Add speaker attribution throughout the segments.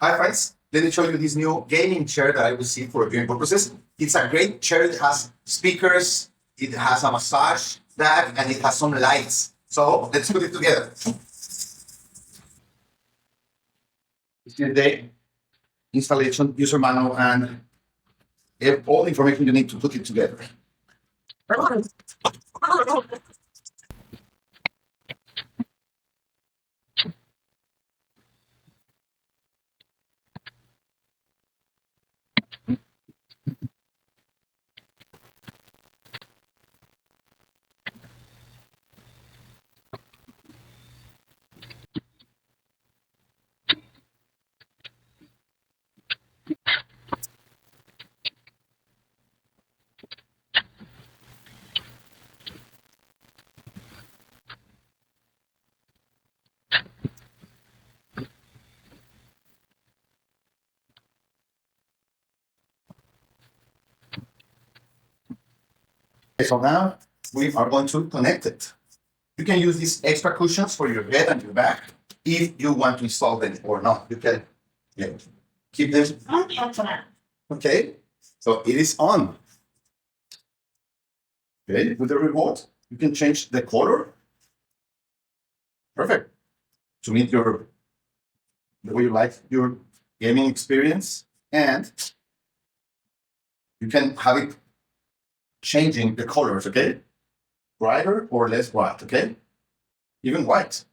Speaker 1: Hi friends, let me show you this new gaming chair that I received for viewing purposes. It's a great chair. It has speakers, it has a massage bag, and it has some lights. So let's put it together. This is the installation user manual and all the information you need to put it together. So now we are going to connect it. You can use these extra cushions for your head and your back if you want to install them or not. You can keep them. Okay, so it is on. Okay, with the remote, you can change the color. Perfect. To meet the way you like your gaming experience, and you can have it changing the colors, okay? Brighter or less bright, okay? Even white.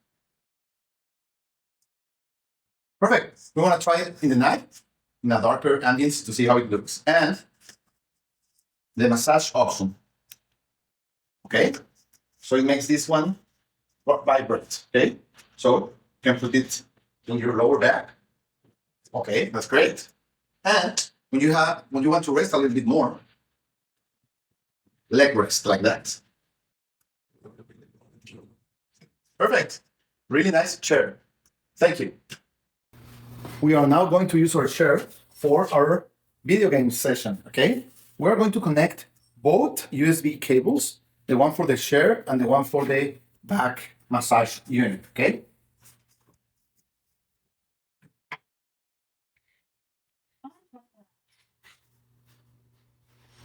Speaker 1: Perfect. We want to try it in the night, in a darker ambience to see how it looks. And the massage option. Okay? So it makes this one vibrate, okay? So you can put it in your lower back. Okay, that's great. And when you want to rest a little bit more, leg rest like that. Perfect. Really nice chair. Thank you. We are now going to use our chair for our video game session, okay? We're going to connect both USB cables, the one for the chair and the one for the back massage unit, okay?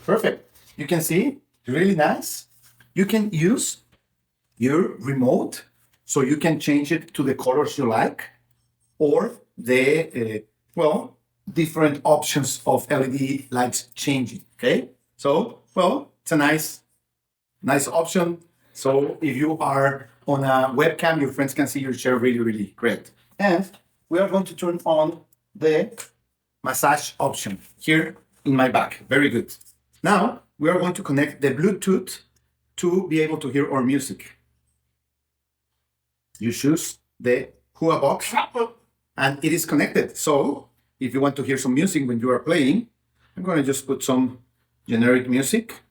Speaker 1: Perfect. You can see, really nice. You can use your remote, so you can change it to the colors you like, or the, different options of LED lights changing, okay? So, it's a nice option. So if you are on a webcam, your friends can see your chair really, really great. And we are going to turn on the massage option here in my back. Very good. Now, we are going to connect the Bluetooth to be able to hear our music. You choose the Hua box and it is connected. So if you want to hear some music when you are playing, I'm going to just put some generic music.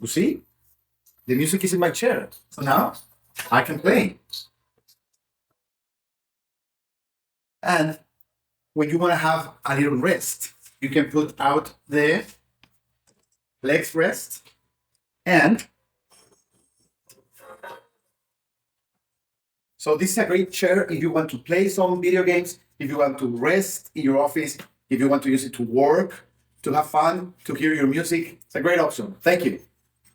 Speaker 1: You see, the music is in my chair. So now I can play. And when you want to have a little rest, you can put out the legs rest and so this is a great chair if you want to play some video games, if you want to rest in your office, if you want to use it to work, to have fun, to hear your music. It's a great option. Thank you.